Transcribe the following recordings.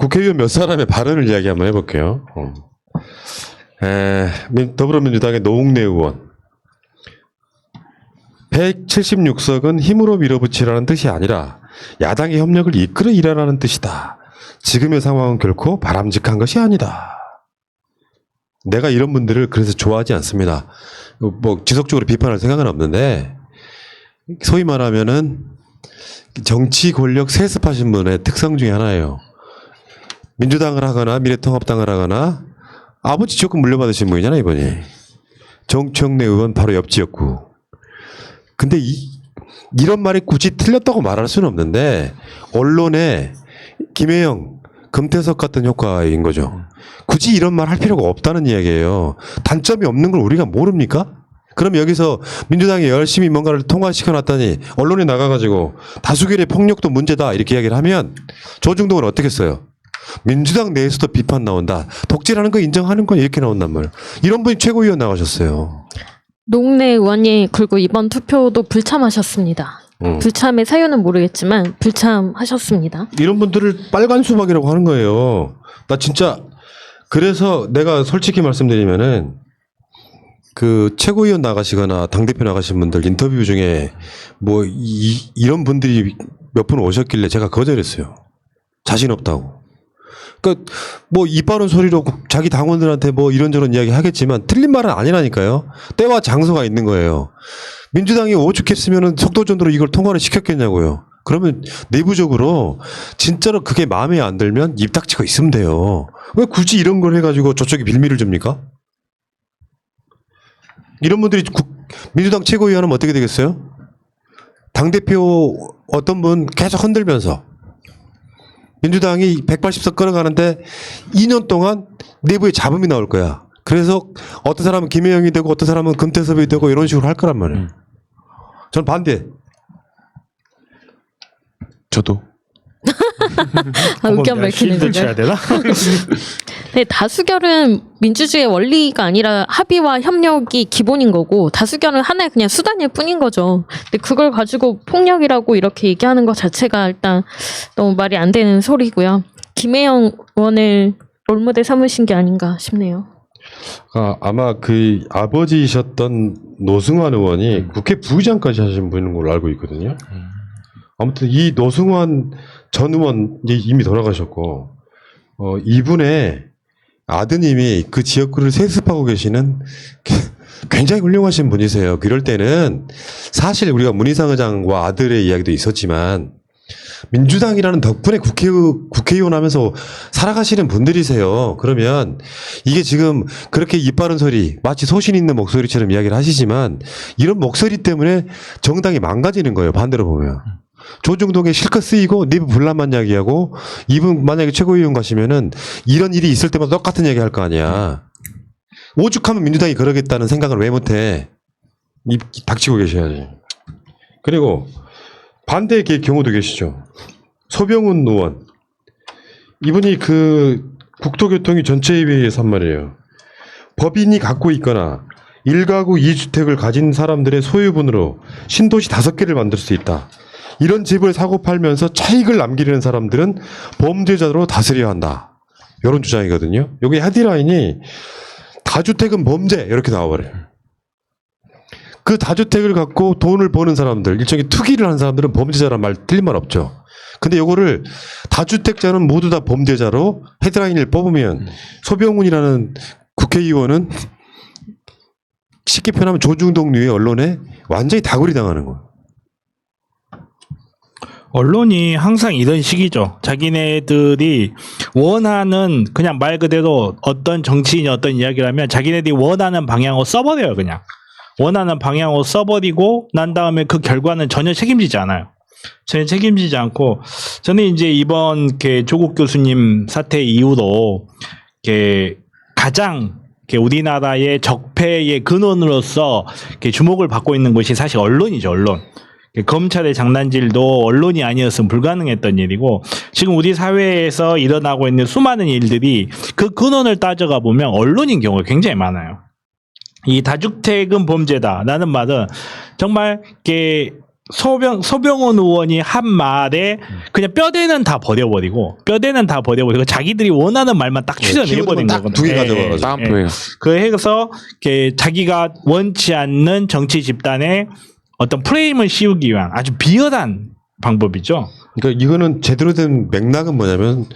국회의원 몇 사람의 발언을 이야기 한번 해볼게요. 더불어민주당의 노웅래 의원. 176석은 힘으로 밀어붙이라는 뜻이 아니라 야당의 협력을 이끌어 일하라는 뜻이다. 지금의 상황은 결코 바람직한 것이 아니다. 내가 이런 분들을 그래서 좋아하지 않습니다. 뭐 지속적으로 비판할 생각은 없는데, 소위 말하면은 정치 권력 세습하신 분의 특성 중에 하나예요. 민주당을 하거나 미래통합당을 하거나 아버지 지역구 물려받으신 분이잖아요, 이번이. 정청래 의원 바로 옆 지역구. 근데 이런 말이 굳이 틀렸다고 말할 수는 없는데, 언론에 김혜영, 금태섭 같은 효과인 거죠. 굳이 이런 말 할 필요가 없다는 이야기예요. 단점이 없는 걸 우리가 모릅니까? 그럼 여기서 민주당이 열심히 뭔가를 통과시켜놨더니 언론에 나가가지고 다수결의 폭력도 문제다 이렇게 이야기를 하면 조중동은 어떻게 써요? 민주당 내에서도 비판 나온다. 독재라는 거 인정하는 거 이렇게 나온단 말이에요. 이런 분이 최고위원 나가셨어요. 노웅래 의원이 그리고 이번 투표도 불참하셨습니다. 불참의 사유는 모르겠지만 불참하셨습니다. 이런 분들을 빨간 수박이라고 하는 거예요. 나 진짜 그래서 내가 솔직히 말씀드리면은 그 최고위원 나가시거나 당대표 나가신 분들 인터뷰 중에 뭐 이런 분들이 몇 분 오셨길래 제가 거절했어요. 자신 없다고. 그러니까 뭐 입 바른 소리로 자기 당원들한테 뭐 이런저런 이야기 하겠지만 틀린 말은 아니라니까요. 때와 장소가 있는 거예요. 민주당이 오죽했으면은 속도전으로 이걸 통과를 시켰겠냐고요. 그러면 내부적으로 진짜로 그게 마음에 안 들면 입 닥치고 있으면 돼요. 왜 굳이 이런 걸 해가지고 저쪽에 빌미를 줍니까? 이런 분들이 민주당 최고위원은 어떻게 되겠어요? 당대표 어떤 분 계속 흔들면서 민주당이 180석 끌어가는데 2년 동안 내부에 잡음이 나올 거야. 그래서 어떤 사람은 김혜영이 되고 어떤 사람은 금태섭이 되고 이런 식으로 할 거란 말이에요. 저는 반대. 저도. 의견 밝히는 쉴드 쳐야 되나? 네, 다수결은 민주주의의 원리가 아니라 합의와 협력이 기본인 거고 다수결은 하나의 그냥 수단일 뿐인 거죠. 근데 그걸 가지고 폭력이라고 이렇게 얘기하는 것 자체가 일단 너무 말이 안 되는 소리고요. 김혜영 의원을 롤모델 삼으신 게 아닌가 싶네요. 아마 그 아버지이셨던 노승환 의원이 국회 부의장까지 하신 분인 걸로 알고 있거든요. 아무튼 이 노승환 전 의원 이미 돌아가셨고, 이분의 아드님이 그 지역구를 세습하고 계시는 굉장히 훌륭하신 분이세요. 그럴 때는 사실 우리가 문희상 의장과 아들의 이야기도 있었지만 민주당이라는 덕분에 국회의원 하면서 살아가시는 분들이세요. 그러면 이게 지금 그렇게 입 바른 소리, 마치 소신 있는 목소리처럼 이야기를 하시지만 이런 목소리 때문에 정당이 망가지는 거예요. 반대로 보면. 조중동에 실컷 쓰이고 내부 분란만 이야기하고 이분 만약에 최고위원 가시면은 이런 일이 있을 때마다 똑같은 얘기 할 거 아니야. 오죽하면 민주당이 그러겠다는 생각을 왜 못해. 입 닥치고 계셔야지. 그리고 반대의 경우도 계시죠. 소병훈 의원. 이분이 그 국토교통위 전체회의에서 한 말이에요. 법인이 갖고 있거나 1가구 2주택을 가진 사람들의 소유분으로 신도시 5개를 만들 수 있다. 이런 집을 사고 팔면서 차익을 남기려는 사람들은 범죄자로 다스려야 한다. 이런 주장이거든요. 여기 헤드라인이 다주택은 범죄 이렇게 나와버려요. 그 다주택을 갖고 돈을 버는 사람들, 일종의 투기를 하는 사람들은 범죄자란 말 틀린 말 없죠. 근데 요거를 다주택자는 모두 다 범죄자로 헤드라인을 뽑으면 소병훈이라는 국회의원은 쉽게 표현하면 조중동류의 언론에 완전히 다구리 당하는 거예요. 언론이 항상 이런 식이죠. 자기네들이 원하는 그냥 말 그대로 어떤 정치인이 어떤 이야기를 하면 자기네들이 원하는 방향으로 써버려요. 그냥 원하는 방향으로 써버리고 난 다음에 그 결과는 전혀 책임지지 않아요. 전혀 책임지지 않고 저는 이제 이번 조국 교수님 사태 이후로 가장 우리나라의 적폐의 근원으로서 주목을 받고 있는 것이 사실 언론이죠. 언론. 검찰의 장난질도 언론이 아니었으면 불가능했던 일이고 지금 우리 사회에서 일어나고 있는 수많은 일들이 그 근원을 따져가 보면 언론인 경우가 굉장히 많아요. 이 다주택은 범죄다라는 말은 정말 서병훈 의원이 한 말에 그냥 뼈대는 다 버려버리고 자기들이 원하는 말만 딱 취소내버린 거거든요. 딱두개 가져와가지고. 마음표예요. 그래서 이렇게 자기가 원치 않는 정치 집단에 어떤 프레임을 씌우기 위한 아주 비열한 방법이죠. 그러니까 이거는 제대로 된 맥락은 뭐냐면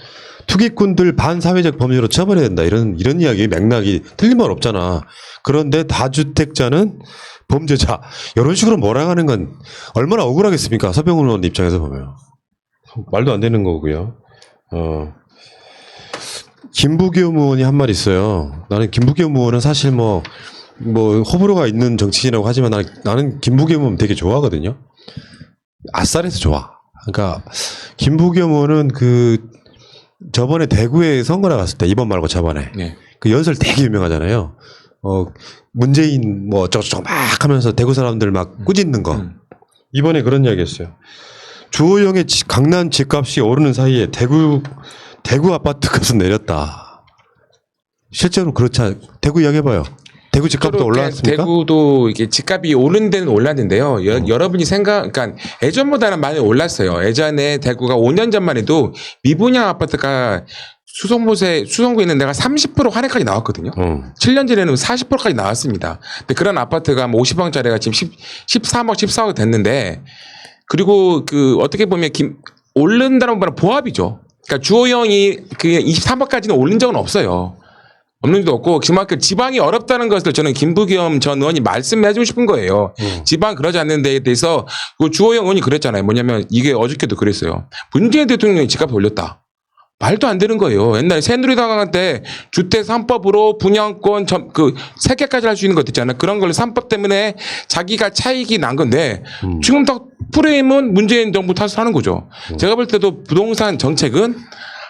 투기꾼들 반사회적 범죄로 처벌해야 된다. 이런 이야기 맥락이 틀린 말 없잖아. 그런데 다주택자는 범죄자. 이런 식으로 몰아가는 건 얼마나 억울하겠습니까? 서병훈 의원 입장에서 보면. 말도 안 되는 거고요. 김부겸 의원이 한 말 있어요. 나는 김부겸 의원은 사실 뭐 호불호가 있는 정치인이라고 하지만 나는 김부겸 의원 되게 좋아하거든요. 아싸리에서 좋아. 그러니까 김부겸 의원은 저번에 대구에 선거 나갔을 때 이번 말고 저번에 네. 그 연설 되게 유명하잖아요. 문재인 뭐 어쩌고저쩌고 막 하면서 대구 사람들 막 꾸짖는 거. 이번에 그런 이야기 했어요. 주호영의 강남 집값이 오르는 사이에 대구 아파트 값은 내렸다. 실제로 그렇지 대구 이야기 해봐요. 대구 집값도 올랐습니까? 대구도 이게 집값이 오른 데는 올랐는데요. 여러분이 그러니까 예전보다는 많이 올랐어요. 예전에 대구가 5년 전만 해도 미분양 아파트가 수성구에 있는 데가 30% 한해까지 나왔거든요. 7년 전에는 40%까지 나왔습니다. 근데 그런 아파트가 뭐 50억짜리가 지금 13억, 14억 됐는데, 그리고 어떻게 보면 오른다는 것보다 보합이죠. 그러니까 주호영이 23억까지는 오른 적은 없어요. 없는 일도 없고, 그만큼 지방이 어렵다는 것을 저는 김부겸 전 의원이 말씀해주고 싶은 거예요. 지방 그러지 않는 데에 대해서 주호영 의원이 그랬잖아요. 뭐냐면 이게 어저께도 그랬어요. 문재인 대통령이 집값 올렸다. 말도 안 되는 거예요. 옛날에 새누리당 때 주택 3법으로 분양권 세 개까지 할 수 있는 것 있잖아요. 그런 걸 3법 때문에 자기가 차익이 난 건데 지금 다 프레임은 문재인 정부 탓을 하는 거죠. 제가 볼 때도 부동산 정책은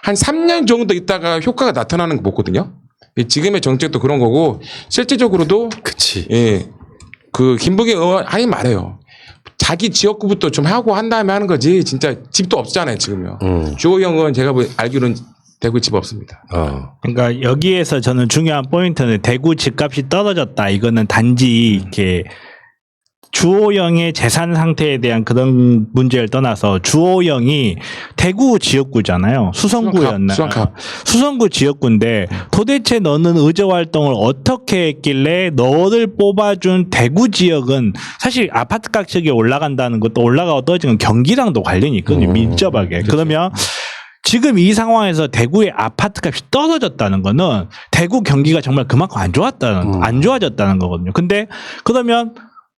한 3년 정도 있다가 효과가 나타나는 거 보거든요. 지금의 정책도 그런 거고 실질적으로도 그치. 예, 김부겸 의원 하긴 말해요. 자기 지역구부터 좀 하고 한 다음에 하는 거지. 진짜 집도 없잖아요 지금요. 주호영 의원 제가 알기로는 대구 집 없습니다. 그러니까 여기에서 저는 중요한 포인트는 대구 집값이 떨어졌다. 이거는 단지 이렇게 주호영의 재산 상태에 대한 그런 문제를 떠나서 주호영이 대구 지역구잖아요. 수성구였나요? 수성구 지역구인데 도대체 너는 의정 활동을 어떻게 했길래 너를 뽑아준 대구 지역은 사실 아파트 가격이 올라간다는 것도 올라가고 떨어지는 경기랑도 관련이 있거든요. 밀접하게. 그러면 지금 이 상황에서 대구의 아파트 값이 떨어졌다는 거는 대구 경기가 정말 그만큼 안 좋아졌다는 거거든요. 근데 그러면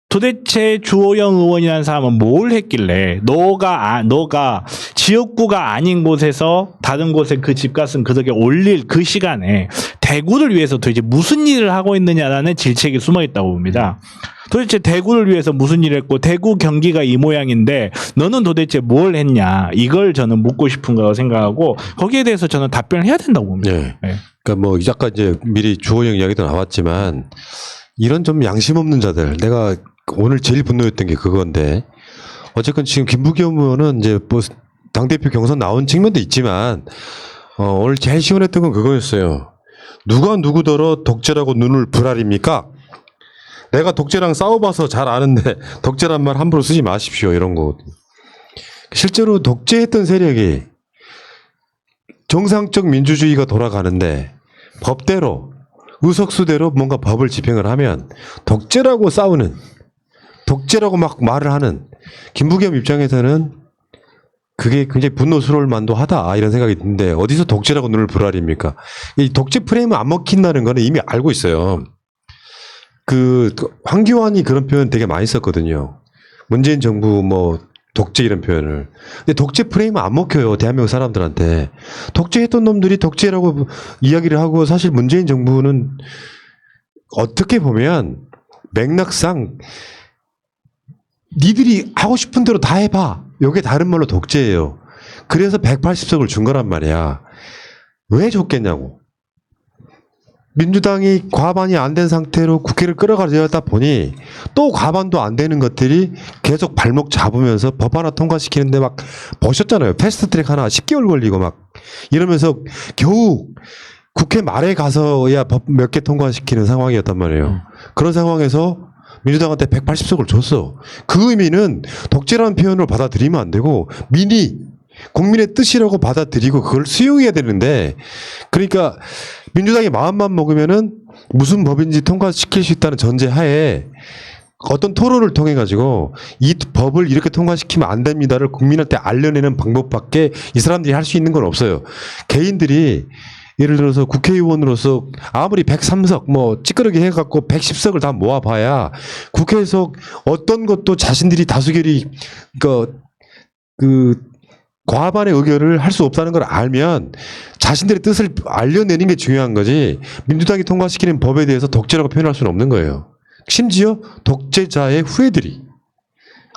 도대체 주호영 의원이라는 사람은 뭘 했길래 너가 지역구가 아닌 곳에서 다른 곳에 그 집값은 그렇게 올릴 그 시간에 대구를 위해서 도대체 무슨 일을 하고 있느냐라는 질책이 숨어 있다고 봅니다. 도대체 대구를 위해서 무슨 일을 했고 대구 경기가 이 모양인데 너는 도대체 뭘 했냐 이걸 저는 묻고 싶은 거라고 생각하고 거기에 대해서 저는 답변을 해야 된다고 봅니다. 네. 그러니까 뭐 약간 이제 미리 주호영 이야기도 나왔지만 이런 좀 양심 없는 자들 내가 오늘 제일 분노했던 게 그건데 어쨌건 지금 김부겸 의원은 이제 뭐 당대표 경선 나온 측면도 있지만 오늘 제일 시원했던 건 그거였어요. 누가 누구더러 독재라고 눈을 부라립니까? 내가 독재랑 싸워봐서 잘 아는데 독재란 말 함부로 쓰지 마십시오 이런 거. 실제로 독재했던 세력이 정상적 민주주의가 돌아가는데 법대로 의석수대로 뭔가 법을 집행을 하면 독재라고 싸우는 독재라고 막 말을 하는 김부겸 입장에서는 그게 굉장히 분노스러울 만도 하다 이런 생각이 드는데 어디서 독재라고 눈을 부라립니까? 이 독재 프레임을 안 먹힌다는 거는 이미 알고 있어요. 황교안이 그런 표현 되게 많이 썼거든요. 문재인 정부 뭐 독재 이런 표현을. 근데 독재 프레임은 안 먹혀요. 대한민국 사람들한테. 독재했던 놈들이 독재라고 이야기를 하고 사실 문재인 정부는 어떻게 보면 맥락상 니들이 하고 싶은 대로 다 해봐. 이게 다른 말로 독재예요. 그래서 180석을 준 거란 말이야. 왜 줬겠냐고. 민주당이 과반이 안 된 상태로 국회를 끌어가려다 보니 또 과반도 안 되는 것들이 계속 발목 잡으면서 법 하나 통과시키는데 막 보셨잖아요. 패스트트랙 하나 10개월 걸리고 막 이러면서 겨우 국회 말에 가서야 법 몇 개 통과시키는 상황이었단 말이에요. 그런 상황에서 민주당한테 180석을 줬어. 그 의미는 독재라는 표현을 받아들이면 안 되고 민의 국민의 뜻이라고 받아들이고 그걸 수용해야 되는데 그러니까 민주당이 마음만 먹으면은 무슨 법인지 통과시킬 수 있다는 전제하에 어떤 토론을 통해 가지고 이 법을 이렇게 통과시키면 안 됩니다를 국민한테 알려내는 방법밖에 이 사람들이 할 수 있는 건 없어요. 개인들이 예를 들어서 국회의원으로서 아무리 103석 뭐 찌끄러기 해갖고 110석을 다 모아봐야 국회에서 어떤 것도 자신들이 다수결이 그 과반의 의결을 할 수 없다는 걸 알면 자신들의 뜻을 알려내는 게 중요한 거지 민주당이 통과시키는 법에 대해서 독재라고 표현할 수는 없는 거예요. 심지어 독재자의 후예들이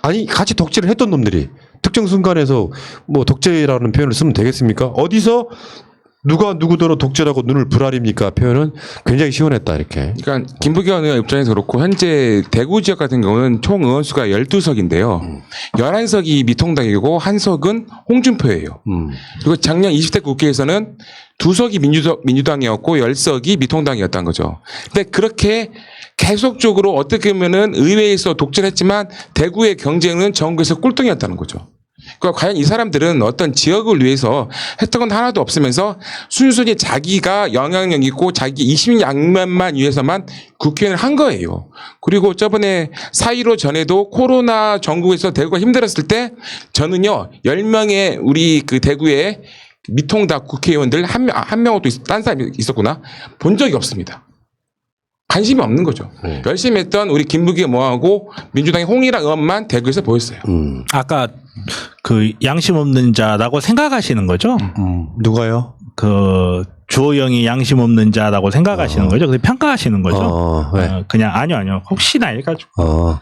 아니 같이 독재를 했던 놈들이 특정 순간에서 뭐 독재라는 표현을 쓰면 되겠습니까? 어디서 누가 누구더러 독재라고 눈을 부라립니까? 표현은 굉장히 시원했다 이렇게. 그러니까 김부겸 의원 입장에서 그렇고 현재 대구 지역 같은 경우는 총 의원 수가 12석인데요. 11석이 미통당이고 1석은 홍준표예요. 그리고 작년 20대 국회에서는 2석이 민주당이었고 10석이 미통당이었다는 거죠. 근데 그렇게 계속적으로 어떻게 보면은 의회에서 독재를 했지만 대구의 경쟁은 전국에서 꼴등이었다는 거죠. 그러니까 과연 이 사람들은 어떤 지역을 위해서 했던 건 하나도 없으면서 순순히 자기가 영향력 있고 자기 20양면만 위해서만 국회의원을 한 거예요. 그리고 저번에 4.15 전에도 코로나 전국에서 대구가 힘들었을 때 저는요 10명의 우리 그 대구의 미통당 국회의원들 한 명도 딴 사람이 있었구나 본 적이 없습니다. 관심이 없는 거죠. 열심히 했던 우리 김부겸 의원하고 민주당의 홍일학 의원만 대구에서 보였어요. 아까 그 양심 없는 자라고 생각하시는 거죠? 누가요? 그 주호영이 양심 없는 자라고 생각하시는 거죠? 그래서 평가하시는 거죠? 왜? 그냥 아니요. 혹시나 해가지고.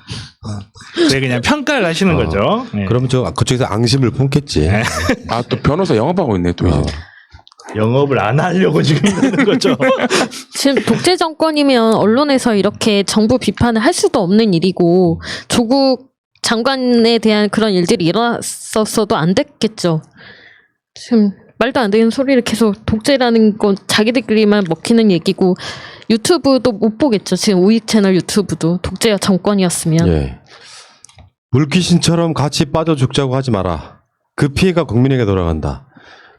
네, 그냥 평가를 하시는 거죠. 네. 그러면 저 그쪽에서 앙심을 품겠지. 네. 아, 또 변호사 영업하고 있네, 또 이제. 영업을 안 하려고 지금 이러는 거죠. 지금 독재 정권이면 언론에서 이렇게 정부 비판을 할 수도 없는 일이고 조국 장관에 대한 그런 일들이 일어났었어도 안 됐겠죠. 지금 말도 안 되는 소리를 계속 독재라는 건 자기들끼리만 먹히는 얘기고 유튜브도 못 보겠죠. 지금 우익 채널 유튜브도 독재 정권이었으면. 예. 물귀신처럼 같이 빠져 죽자고 하지 마라. 그 피해가 국민에게 돌아간다.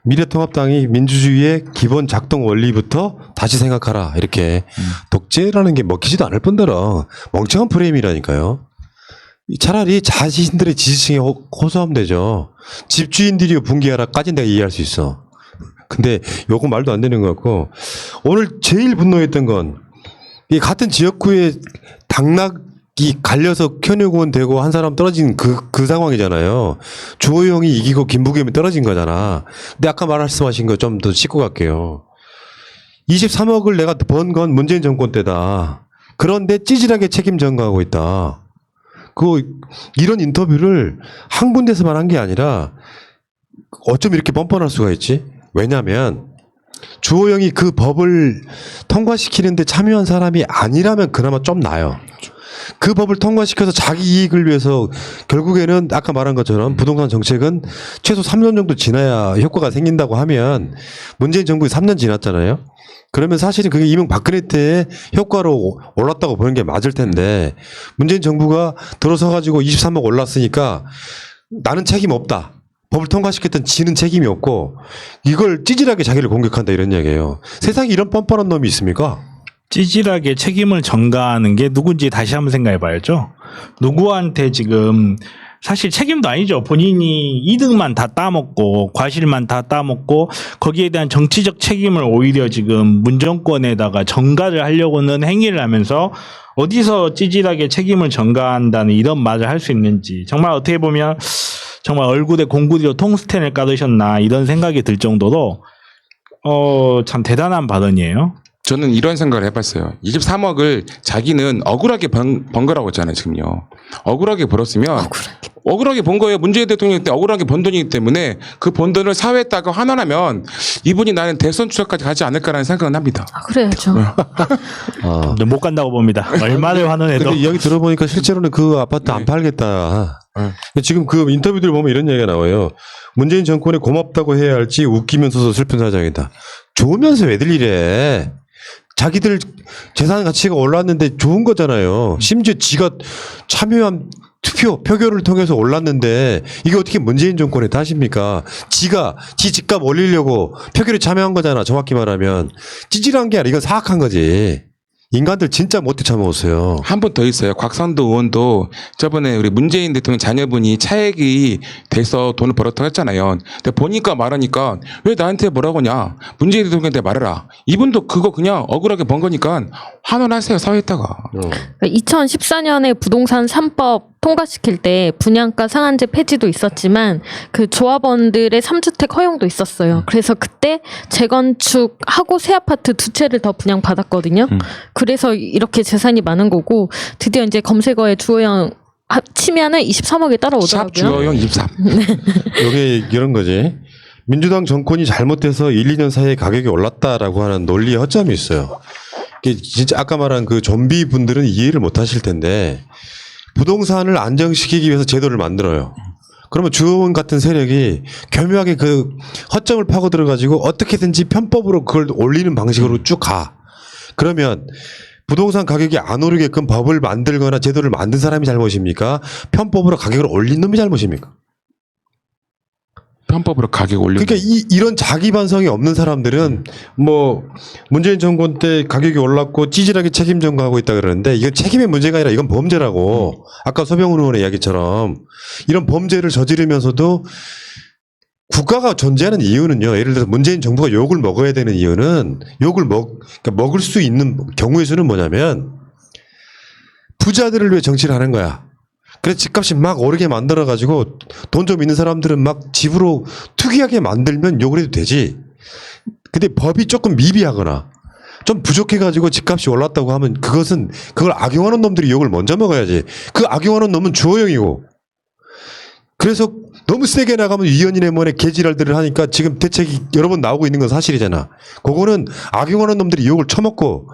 미래통합당이 민주주의의 기본 작동 원리부터 다시 생각하라. 이렇게 독재라는 게 먹히지도 않을 뿐더러 멍청한 프레임이라니까요. 차라리 자신들의 지지층에 호소하면 되죠. 집주인들이 붕괴하라까지 내가 이해할 수 있어. 근데 요거 말도 안 되는 것 같고 오늘 제일 분노했던 건 이 같은 지역구에 당락이 갈려서 현역의원 되고 한 사람 떨어진 그 상황이잖아요. 주호영이 이기고 김부겸이 떨어진 거잖아. 근데 아까 말씀하신 거 좀 더 짚고 갈게요. 23억을 내가 번 건 문재인 정권 때다. 그런데 찌질하게 책임 전가하고 있다. 이런 인터뷰를 한 군데서만 한 게 아니라 어쩜 이렇게 뻔뻔할 수가 있지? 왜냐면 주호영이 그 법을 통과시키는데 참여한 사람이 아니라면 그나마 좀 나아요. 그 법을 통과시켜서 자기 이익을 위해서 결국에는 아까 말한 것처럼 부동산 정책은 최소 3년 정도 지나야 효과가 생긴다고 하면 문재인 정부에 3년 지났잖아요. 그러면 사실은 그게 이명박근혜 때의 효과로 올랐다고 보는 게 맞을 텐데 문재인 정부가 들어서 가지고 23억 올랐으니까 나는 책임 없다. 법을 통과시켰던 지는 책임이 없고 이걸 찌질하게 자기를 공격한다 이런 이야기예요. 세상에 이런 뻔뻔한 놈이 있습니까? 찌질하게 책임을 전가하는 게 누군지 다시 한번 생각해 봐야죠. 누구한테 지금 사실 책임도 아니죠. 본인이 이득만 다 따먹고 과실만 다 따먹고 거기에 대한 정치적 책임을 오히려 지금 문정권에다가 전가를 하려고는 행위를 하면서 어디서 찌질하게 책임을 전가한다는 이런 말을 할 수 있는지 정말 어떻게 보면 정말 얼굴에 공구리로 통스텐을 깔으셨나 이런 생각이 들 정도로 참 대단한 발언이에요. 저는 이런 생각을 해봤어요. 23억을 자기는 억울하게 번 거라고 했잖아요, 지금요. 억울하게 벌었으면 억울하게 번 거예요. 문재인 대통령 때 억울하게 번 돈이기 때문에 그 번 돈을 사회에다가 환원하면 이분이 나는 대선 추적까지 가지 않을까라는 생각은 합니다. 그래야죠. 근데 못 간다고 봅니다. 얼마를 환원해도. 근데 이야기 들어보니까 실제로는 그 아파트 안 팔겠다. 지금 그 인터뷰들 보면 이런 얘기가 나와요. 문재인 정권에 고맙다고 해야 할지 웃기면서도 슬픈 사정이다. 좋으면서 왜들 이래. 자기들 재산 가치가 올랐는데 좋은 거잖아요. 심지어 지가 참여한 표결을 통해서 올랐는데 이게 어떻게 문재인 정권의 탓입니까? 지가 지 집값 올리려고 표결에 참여한 거잖아. 정확히 말하면 찌질한 게 아니라 이건 사악한 거지. 인간들 진짜 못해 참아오세요. 한 분 더 있어요. 곽선도 의원도 저번에 우리 문재인 대통령 자녀분이 차액이 돼서 돈을 벌었다고 했잖아요. 근데 보니까 말하니까 왜 나한테 뭐라고 하냐. 문재인 대통령한테 말해라. 이분도 그거 그냥 억울하게 번 거니까 환원하세요. 사회에다가. 2014년에 부동산 3법 통과시킬 때 분양가 상한제 폐지도 있었지만 그 조합원들의 3주택 허용도 있었어요. 그래서 그때 재건축하고 새 아파트 2채를 더 분양받았거든요. 그래서 이렇게 재산이 많은 거고 드디어 이제 검색어에 주호영 치면은 23억이 샵 따라오더라고요. 주호영 23. 이게 이런 거지. 민주당 정권이 잘못돼서 1, 2년 사이에 가격이 올랐다라고 하는 논리의 허점이 있어요. 이게 진짜 아까 말한 그 좀비 분들은 이해를 못 하실 텐데 부동산을 안정시키기 위해서 제도를 만들어요. 그러면 주호원 같은 세력이 교묘하게 그 허점을 파고들어 가지고 어떻게든지 편법으로 그걸 올리는 방식으로 쭉 가. 그러면 부동산 가격이 안 오르게끔 법을 만들거나 제도를 만든 사람이 잘못입니까? 편법으로 가격을 올린 놈이 잘못입니까? 편법으로 가격 올리는. 그러니까 이런 자기 반성이 없는 사람들은 뭐 문재인 정권 때 가격이 올랐고 찌질하게 책임 전가하고 있다 그러는데 이건 책임의 문제가 아니라 이건 범죄라고. 아까 서병훈 의원의 이야기처럼 이런 범죄를 저지르면서도 국가가 존재하는 이유는요. 예를 들어서 문재인 정부가 욕을 먹어야 되는 이유는 그러니까 먹을 수 있는 경우의 수는 뭐냐면 부자들을 위해 정치를 하는 거야. 그래서 집값이 막 오르게 만들어가지고 돈 좀 있는 사람들은 막 집으로 투기하게 만들면 욕을 해도 되지. 근데 법이 조금 미비하거나 좀 부족해가지고 집값이 올랐다고 하면 그걸 악용하는 놈들이 욕을 먼저 먹어야지. 그 악용하는 놈은 주호영이고. 그래서 너무 세게 나가면 위헌이네 뭐네 개지랄들을 하니까 지금 대책이 여러 번 나오고 있는 건 사실이잖아. 그거는 악용하는 놈들이 욕을 처먹고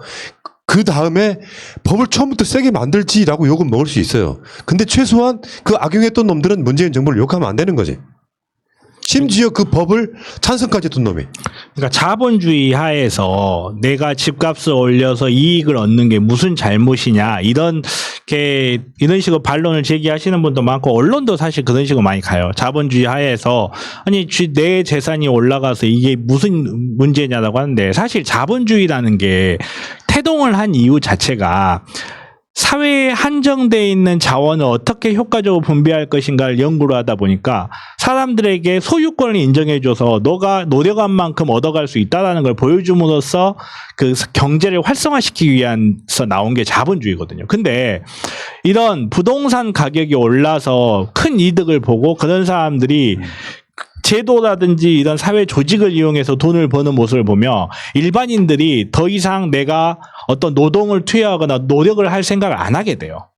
그 다음에 법을 처음부터 세게 만들지라고 욕은 먹을 수 있어요. 근데 최소한 그 악용했던 놈들은 문재인 정부를 욕하면 안 되는 거지. 심지어 그 법을 찬성까지 했던 놈이. 그러니까 자본주의 하에서 내가 집값을 올려서 이익을 얻는 게 무슨 잘못이냐 이런 식으로 반론을 제기하시는 분도 많고 언론도 사실 그런 식으로 많이 가요. 자본주의 하에서 아니 내 재산이 올라가서 이게 무슨 문제냐라고 하는데 사실 자본주의라는 게 태동을 한 이유 자체가 사회에 한정되어 있는 자원을 어떻게 효과적으로 분배할 것인가를 연구를 하다 보니까 사람들에게 소유권을 인정해줘서 너가 노력한 만큼 얻어갈 수 있다는 걸 보여줌으로써 그 경제를 활성화시키기 위해서 나온 게 자본주의거든요. 근데 이런 부동산 가격이 올라서 큰 이득을 보고 그런 사람들이 제도라든지 이런 사회 조직을 이용해서 돈을 버는 모습을 보며 일반인들이 더 이상 내가 어떤 노동을 투여하거나 노력을 할 생각을 안 하게 돼요.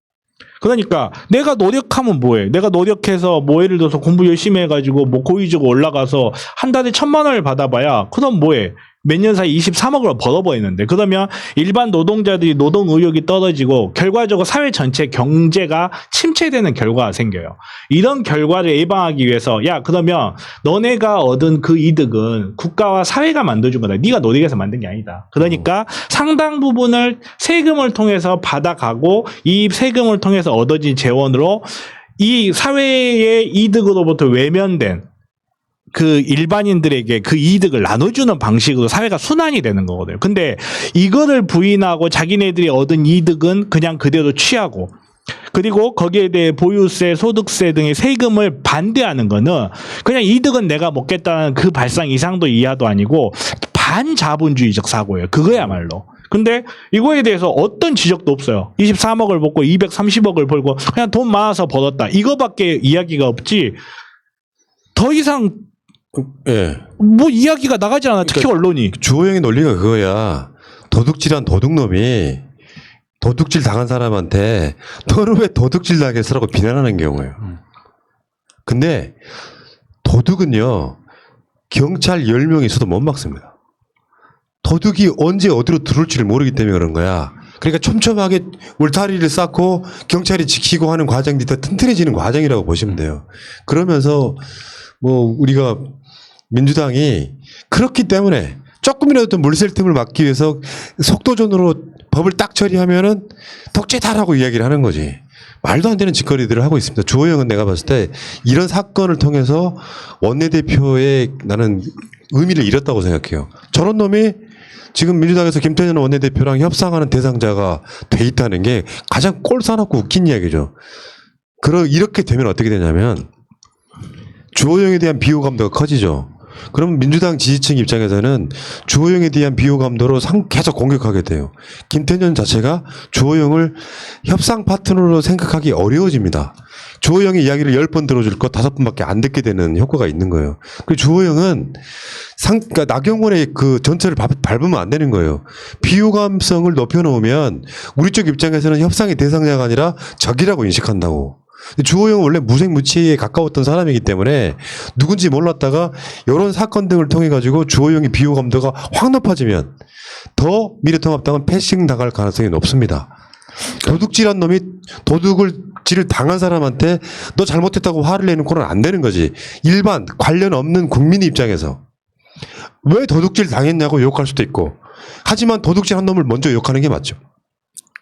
그러니까 내가 노력하면 뭐해? 내가 노력해서 뭐 예를 들어서 공부 열심히 해가지고 뭐 고위직으로 올라가서 한 달에 1,000만 원을 받아봐야 그럼 뭐해? 몇 년 사이 23억을 벌어버리는데 그러면 일반 노동자들이 노동 의욕이 떨어지고 결과적으로 사회 전체 경제가 침체되는 결과가 생겨요. 이런 결과를 예방하기 위해서 야 그러면 너네가 얻은 그 이득은 국가와 사회가 만들어준 거다. 네가 노력해서 만든 게 아니다. 그러니까 상당 부분을 세금을 통해서 받아가고 이 세금을 통해서 얻어진 재원으로 이 사회의 이득으로부터 외면된 그 일반인들에게 그 이득을 나눠주는 방식으로 사회가 순환이 되는 거거든요. 근데 이거를 부인하고 자기네들이 얻은 이득은 그냥 그대로 취하고 그리고 거기에 대해 보유세, 소득세 등의 세금을 반대하는 거는 그냥 이득은 내가 먹겠다는 그 발상 이상도 이하도 아니고 반자본주의적 사고예요. 그거야말로. 근데 이거에 대해서 어떤 지적도 없어요. 23억을 벌고 230억을 벌고 그냥 돈 많아서 벌었다. 이거밖에 이야기가 없지. 더 이상 예. 뭐 이야기가 나가지 않아. 특히 언론이. 주호영의 논리가 그거야. 도둑질한 도둑놈이 도둑질 당한 사람한테 너는 왜 도둑질 당했어라고 비난하는 경우예요. 근데 도둑은요. 경찰 10명이 있어도 못 막습니다. 도둑이 언제 어디로 들어올지를 모르기 때문에 그런 거야. 그러니까 촘촘하게 울타리를 쌓고 경찰이 지키고 하는 과정이 더 튼튼해지는 과정이라고 보시면 돼요. 그러면서 뭐 우리가 민주당이 그렇기 때문에 조금이라도 더 물샐 틈을 막기 위해서 속도전으로 법을 딱 처리하면은 독재다라고 이야기를 하는 거지. 말도 안 되는 짓거리들을 하고 있습니다. 주호영은 내가 봤을 때 이런 사건을 통해서 원내대표의 나는 의미를 잃었다고 생각해요. 저런 놈이 지금 민주당에서 김태년 원내대표랑 협상하는 대상자가 돼 있다는 게 가장 꼴사납고 웃긴 이야기죠. 이렇게 되면 어떻게 되냐면 주호영에 대한 비호감도가 커지죠. 그럼 민주당 지지층 입장에서는 주호영에 대한 비호감도로 계속 공격하게 돼요. 김태년 자체가 주호영을 협상 파트너로 생각하기 어려워집니다. 주호영의 이야기를 10번 들어줄 것 5번밖에 안 듣게 되는 효과가 있는 거예요. 그리고 주호영은 그러니까 나경원의 그 전체를 밟으면 안 되는 거예요. 비호감성을 높여놓으면 우리 쪽 입장에서는 협상의 대상자가 아니라 적이라고 인식한다고. 주호영은 원래 무색무취에 가까웠던 사람이기 때문에 누군지 몰랐다가 이런 사건 등을 통해 가지고 주호영의 비호감도가 확 높아지면 더 미래통합당은 패싱 당할 가능성이 높습니다. 도둑질한 놈이 도둑질을 당한 사람한테 너 잘못했다고 화를 내는 꼴은 안 되는 거지. 일반 관련 없는 국민 입장에서 왜 도둑질 당했냐고 욕할 수도 있고, 하지만 도둑질한 놈을 먼저 욕하는 게 맞죠.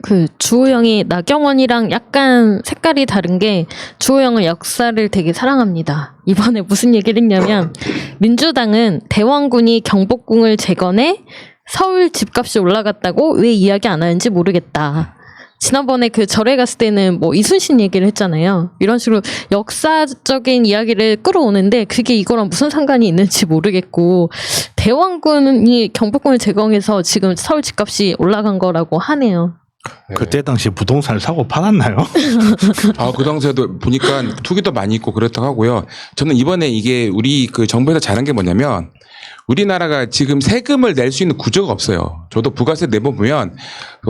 그 주호영이 나경원이랑 약간 색깔이 다른 게 주호영은 역사를 되게 사랑합니다. 이번에 무슨 얘기를 했냐면 민주당은 대원군이 경복궁을 재건해 서울 집값이 올라갔다고 왜 이야기 안 하는지 모르겠다. 지난번에 그 절에 갔을 때는 뭐 이순신 얘기를 했잖아요. 이런 식으로 역사적인 이야기를 끌어오는데 그게 이거랑 무슨 상관이 있는지 모르겠고, 대원군이 경복궁을 재건해서 지금 서울 집값이 올라간 거라고 하네요. 그때 당시 부동산을 사고 팔았나요? 그 당시에도 보니까 투기도 많이 있고 그렇다고 하고요. 저는 이번에 이게 우리 그 정부에서 잘한 게 뭐냐면 우리나라가 지금 세금을 낼 수 있는 구조가 없어요. 저도 부가세 내보면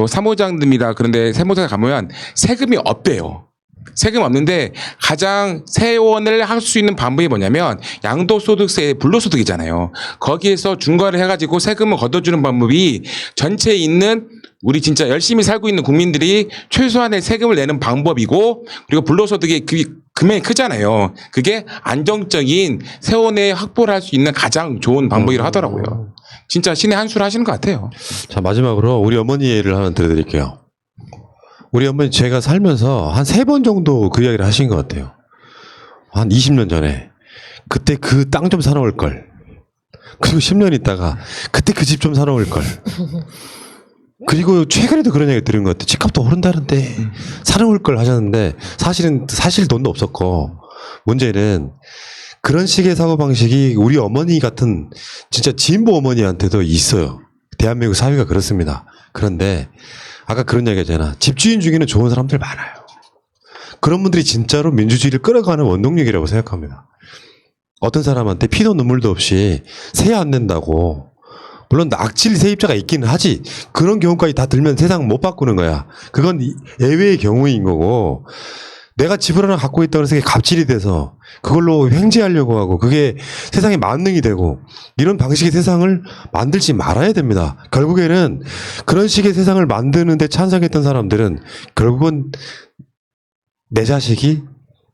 사무장님이라 그런데 세무서에 가보면 세금이 없대요. 세금 없는데 가장 세원을 할 수 있는 방법이 뭐냐면 양도소득세 불로소득이잖아요. 거기에서 중과를 해가지고 세금을 걷어주는 방법이 전체에 있는 우리 진짜 열심히 살고 있는 국민들이 최소한의 세금을 내는 방법이고, 그리고 불로소득의 금액이 크잖아요. 그게 안정적인 세원에 확보를 할 수 있는 가장 좋은 방법이라고 하더라고요. 진짜 신의 한 수를 하시는 것 같아요. 자, 마지막으로 우리 어머니 예를 하나 들어드릴게요. 우리 어머니 제가 살면서 한 3번 정도 그 이야기를 하신 것 같아요. 한 20년 전에. 그때 그 땅 좀 사놓을 걸. 그리고 10년 있다가 그때 그 집 좀 사놓을 걸. 그리고 최근에도 그런 얘기 들은 것 같아요. 집값도 오른다는데 사놓을 걸 하셨는데 사실 돈도 없었고, 문제는 그런 식의 사고방식이 우리 어머니 같은 진짜 진보 어머니한테도 있어요. 대한민국 사회가 그렇습니다. 그런데 아까 그런 얘기 했잖아. 집주인 중에는 좋은 사람들 많아요. 그런 분들이 진짜로 민주주의를 끌어가는 원동력이라고 생각합니다. 어떤 사람한테 피도 눈물도 없이 세야 안 낸다고, 물론 악질 세입자가 있기는 하지, 그런 경우까지 다 들면 세상 못 바꾸는 거야. 그건 예외의 경우인 거고, 내가 집을 하나 갖고 있다고 해서 갑질이 돼서 그걸로 횡재하려고 하고 그게 세상에 만능이 되고 이런 방식의 세상을 만들지 말아야 됩니다. 결국에는 그런 식의 세상을 만드는데 찬성했던 사람들은 결국은 내 자식이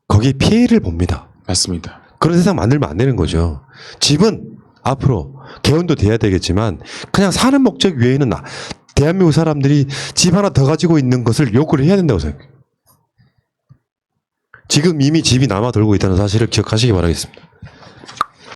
거기에 피해를 봅니다. 맞습니다. 그런 세상 만들면 안 되는 거죠. 집은 앞으로 개헌도 돼야 되겠지만 그냥 사는 목적 외에는 대한민국 사람들이 집 하나 더 가지고 있는 것을 요구를 해야 된다고 생각해요. 지금 이미 집이 남아 돌고 있다는 사실을 기억하시기 바라겠습니다.